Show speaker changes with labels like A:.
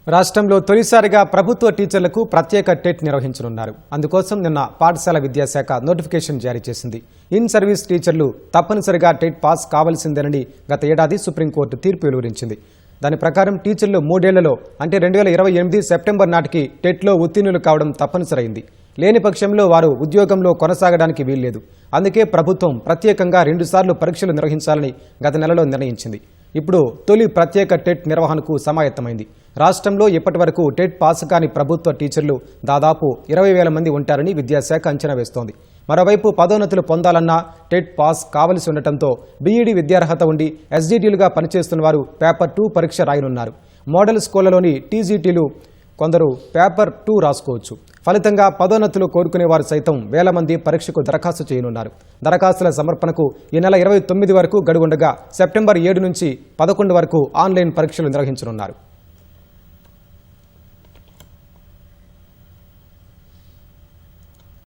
A: రాష్ట్రంలో తొలిసారిగా ప్రభుత్వ టీచర్లకు ప్రత్యేక టెట్ నిర్వహించనున్నారు. అందుకోసం నిన్న పాఠశాల విద్యాశాఖ నోటిఫికేషన్ జారీ చేసింది. ఇన్ సర్వీస్ టీచర్లు తప్పనిసరిగా టెట్ పాస్ కావాల్సిందేనని గత ఏడాది సుప్రీంకోర్టు తీర్పు వెలువరించింది. దాని ప్రకారం టీచర్లు 3 ఏళ్లలో అంటే 2028 సెప్టెంబర్ నాటికి టెట్లో ఉత్తీర్ణులు కావడం తప్పనిసరైంది. లేని పక్షంలో వారు ఉద్యోగంలో కొనసాగడానికి వీల్లేదు. అందుకే ప్రభుత్వం ప్రత్యేకంగా 2 సార్లు పరీక్షలు నిర్వహించాలని గత నెలలో నిర్ణయించింది. ఇప్పుడు తొలి ప్రత్యేక టెట్ నిర్వహణకు సమాయత్తమైంది. రాష్ట్రంలో ఇప్పటివరకు టెట్ పాస్ కాని ప్రభుత్వ టీచర్లు దాదాపు 20,000 మంది ఉంటారని విద్యాశాఖ అంచనా వేస్తోంది. మరోవైపు పదోన్నతులు పొందాలన్నా టెట్ పాస్ కావలసి ఉండటంతో బీఈడీ విద్యార్హత ఉండి ఎస్డీటీలుగా పనిచేస్తున్న వారు పేపర్ 2 పరీక్ష రాయనున్నారు. మోడల్ స్కూళ్లలోని టీజీటీలు కొందరు పేపర్ 2 రాసుకోవచ్చు. ఫలితంగా పదోన్నతులు కోరుకునే వారు సైతం వేల మంది పరీక్షకు దరఖాస్తు చేయనున్నారు. దరఖాస్తుల సమర్పణకు ఈ నెల 29 వరకు గడువుండగా సెప్టెంబర్ 7 నుంచి 11 వరకు ఆన్లైన్ పరీక్షలు నిర్వహించనున్నారు.